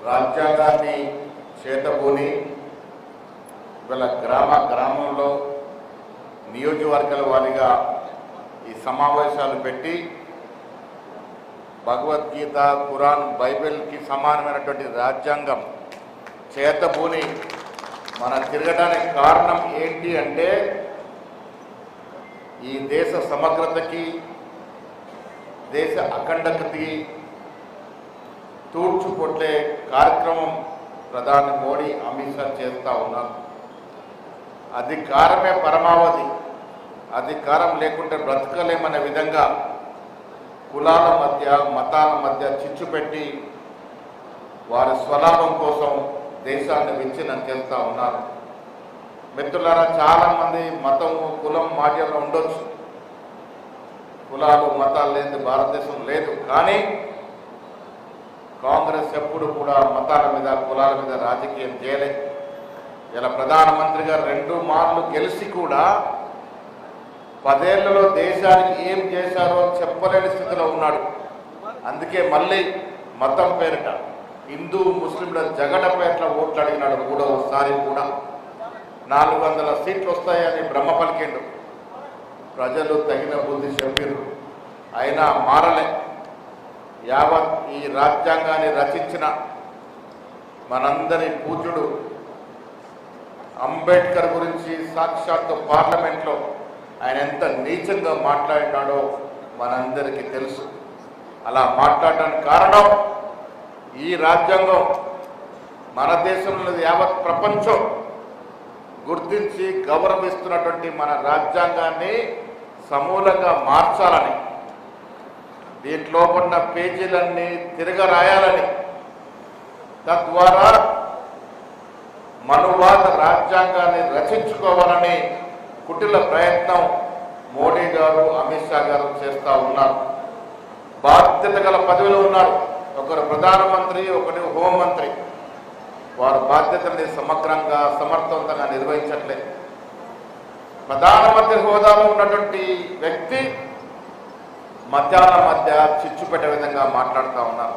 రాజ్యాంగాన్ని చేతబూని వీళ్ళ గ్రామంలో నియోజకవర్గాల వారీగా ఈ సమావేశాలు పెట్టి భగవద్గీత, ఖురాన్, బైబిల్కి సమానమైనటువంటి రాజ్యాంగం చేతబూని మన తిరగడానికి కారణం ఏంటి అంటే ఈ దేశ సమగ్రతకి, దేశ అఖండతకి తూర్చుకొట్టే కార్యక్రమం ప్రధాని మోడీ, అమిత్ షా చేస్తూ ఉన్నారు. అధికారమే పరమావధి, అధికారం లేకుంటే బ్రతకలేమనే విధంగా కులాల మధ్య, మతాల మధ్య చిచ్చు పెట్టి వారి స్వలాభం కోసం దేశాన్ని విచ్ఛిన్నం చేస్తూ ఉన్నారు. మిత్రులారా, చాలామంది మతము, కులం మాటల్లో ఉండొచ్చు. కులాలు, మతాలు లేని భారతదేశం లేదు. కానీ కాంగ్రెస్ ఎప్పుడు కూడా మతాల మీద, కులాల మీద రాజకీయం చేయలేదు. ఇలా ప్రధానమంత్రిగా 2 మార్లు గెలిచి కూడా 10 ఏళ్లలో దేశానికి ఏం చేశారో చెప్పలేని స్థితిలో ఉన్నాడు. అందుకే మళ్ళీ మతం పేరిట హిందూ ముస్లింల జగడ పేరిట ఓట్లు అడిగినాడు. 3వసారి కూడా 400 సీట్లు వస్తాయని బ్రహ్మ పలికిండు. ప్రజలు తగిన బుద్ధి చెప్పారు, అయినా మారలే. యావత్ ఈ రాజ్యాంగాన్ని రచించిన మనందరి పూజ్యుడు అంబేద్కర్ గురించి సాక్షాత్తు పార్లమెంట్లో ఆయన ఎంత నీచంగా మాట్లాడినాడో మనందరికీ తెలుసు. అలా మాట్లాడడానికి కారణం ఈ రాజ్యాంగం మన దేశంలో యావత్ ప్రపంచం గుర్తించి గౌరవిస్తున్నటువంటి మన రాజ్యాంగాన్ని సమూలంగా మార్చాలని, దీంట్లో ఉన్న పేజీలన్నీ తిరగరాయాలని, తద్వారా మనువాద రాజ్యాంగాన్ని రచించుకోవాలని కుటిల ప్రయత్నం మోడీ గారు, అమిత్ షా గారు చేస్తూ ఉన్నారు. బాధ్యత గల పదవిలో ఉన్నారు. ఒకరు ప్రధానమంత్రి, ఒకటి హోంమంత్రి. వారు బాధ్యతల్ని సమగ్రంగా, సమర్థవంతంగా నిర్వహించట్లేదు. ప్రధానమంత్రి హోదాలో ఉన్నటువంటి వ్యక్తి మధ్యాల మధ్య చిచ్చు పెట్టే విధంగా మాట్లాడుతూ ఉన్నారు.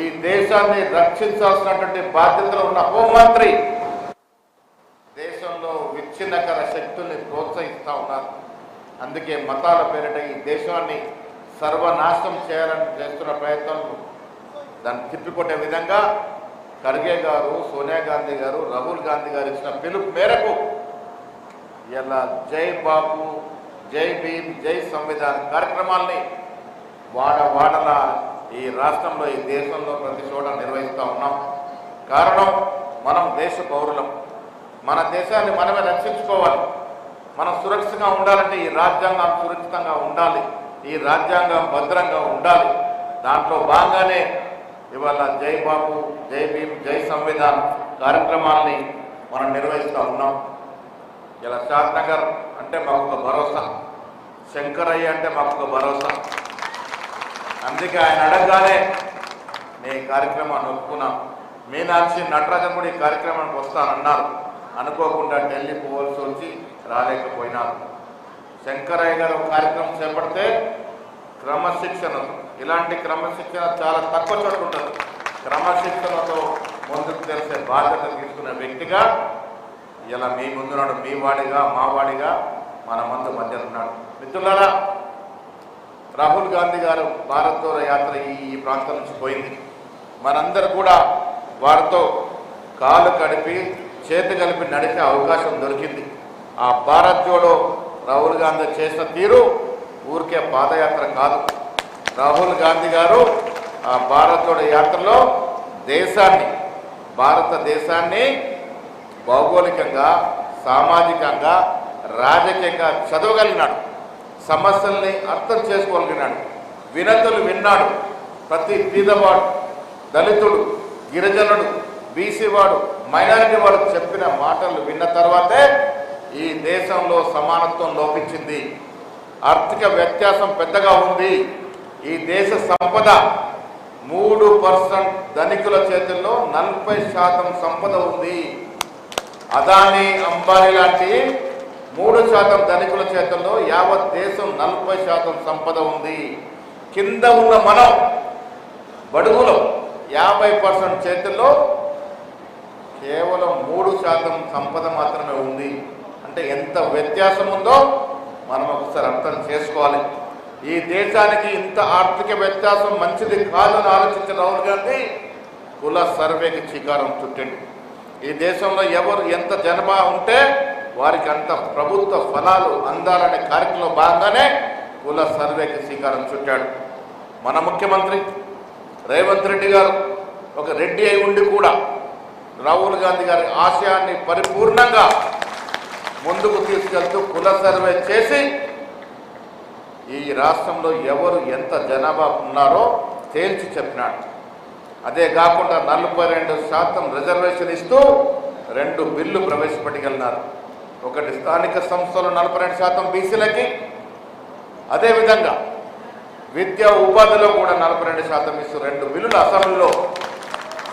ఈ దేశాన్ని రక్షించాల్సినటువంటి బాధ్యతలు ఉన్న హోంమంత్రి దేశంలో విచ్ఛిన్నకర శక్తుల్ని ప్రోత్సహిస్తూ ఉన్నారు. అందుకే మతాల పేరిట ఈ దేశాన్ని సర్వనాశనం చేయాలని చేస్తున్న ప్రయత్నాలు దాన్ని తిప్పికొట్టే విధంగా ఖర్గే గారు, సోనియా గాంధీ గారు, రాహుల్ గాంధీ గారు ఇచ్చిన పిలుపు మేరకు ఇలా జై బాపు, జై భీమ్, జై సంవిధాన్ కార్యక్రమాల్ని వాడల ఈ రాష్ట్రంలో, ఈ దేశంలో ప్రతి చోట నిర్వహిస్తూ ఉన్నాం. కారణం మనం దేశ పౌరులం. మన దేశాన్ని మనమే రక్షించుకోవాలి. మనం సురక్షితంగా ఉండాలంటే ఈ రాజ్యాంగం సురక్షితంగా ఉండాలి, ఈ రాజ్యాంగం భద్రంగా ఉండాలి. దాంట్లో భాగంగానే ఇవాళ జై బాబు, జై భీమ్, జై సంవిధాన్ కార్యక్రమాల్ని మనం నిర్వహిస్తూ ఉన్నాం. ఇలా షాద్నగర్ అంటే మాకు ఒక భరోసా, శంకరయ్య అంటే మాకు ఒక భరోసా. అందుకే ఆయన అడగగానే నేను ఈ కార్యక్రమాన్ని ఒప్పుకున్నాం. మీనాక్షి, నటరాజన్ కూడా ఈ కార్యక్రమానికి వస్తానన్నారు. అనుకోకుండా ఢిల్లీ పోవాల్సి వచ్చి రాలేకపోయినారు. శంకరయ్య గారు ఒక కార్యక్రమం చేపడితే క్రమశిక్షణ, ఇలాంటి క్రమశిక్షణ చాలా తక్కువ చోట్ల ఉంటుంది. క్రమశిక్షణతో ముందుకు తెలిసే బాధ్యత తీసుకునే వ్యక్తిగా ఇలా మీ ముందున్నాడు. మీ వాడిగా, మా వాడిగా మన మధ్య ఉన్నాడు. మిత్రులారా, రాహుల్ గాంధీ గారు భారత్ జోడో యాత్ర ఈ ప్రాంతం నుంచి పోయింది. మనందరూ కూడా వారితో కాలు కడిపి, చేతి కలిపి నడిచే అవకాశం దొరికింది. ఆ భారత్ జోడో రాహుల్ గాంధీ చేసిన తీరు ఊరికే పాదయాత్ర కాదు. రాహుల్ గాంధీ గారు ఆ భారత్ జోడో యాత్రలో దేశాన్ని, భారతదేశాన్ని భౌగోళికంగా, సామాజికంగా, రాజకీయంగా చదవగలిగినాడు. సమస్యల్ని అర్థం చేసుకోగలిగినాడు. వినతులు విన్నాడు. ప్రతి పేదవాడు, దళితుడు, గిరిజనుడు, బీసీ వాడు, మైనారిటీ వాడు చెప్పిన మాటలు విన్న తర్వాతే ఈ దేశంలో సమానత్వం లోపించింది. ఆర్థిక వ్యత్యాసం పెద్దగా ఉంది. ఈ దేశ సంపద 3% ధనికుల చేతుల్లో 40% సంపద ఉంది. అదానీ, అంబానీ లాంటి 3% ధనికుల చేతుల్లో యావత్ దేశం 40% సంపద ఉంది. కింద ఉన్న మనం బడుగులో 50% చేతుల్లో కేవలం 3% సంపద మాత్రమే ఉంది. అంటే ఎంత వ్యత్యాసం ఉందో మనం ఒకసారి అర్థం చేసుకోవాలి. ఈ దేశానికి ఇంత ఆర్థిక వ్యత్యాసం మంచిది కాదని ఆలోచించిన రాహుల్ గాంధీ కుల సర్వేకి శ్రీకారం చుట్టిండు. ఈ దేశంలో ఎవరు ఎంత జనాభా ఉంటే వారికి అంత ప్రభుత్వ ఫలాలు అందాలనే కార్యక్రమంలో భాగంగానే కుల సర్వేకి శ్రీకారం చుట్టాడు. మన ముఖ్యమంత్రి రేవంత్ రెడ్డి గారు ఒక రెడ్డి అయి ఉండి కూడా రాహుల్ గాంధీ గారి ఆశయాన్ని పరిపూర్ణంగా ముందుకు తీసుకెళ్తూ కుల సర్వే చేసి ఈ రాష్ట్రంలో ఎవరు ఎంత జనాభా ఉన్నారో తేల్చి చెప్పినాడు. అదే కాకుండా 42% రిజర్వేషన్ ఇస్తూ 2 బిల్లు ప్రవేశపెట్టగలిగినారు. ఒకటి స్థానిక సంస్థలు 42% బీసీలకి, అదేవిధంగా విద్యా ఉపాధిలో కూడా 42% ఇస్తూ 2 బిల్లులు అసెంబ్లీలో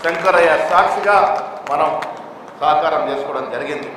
శంకరయ్య సాక్షిగా మనం సాకారం చేసుకోవడం జరిగింది.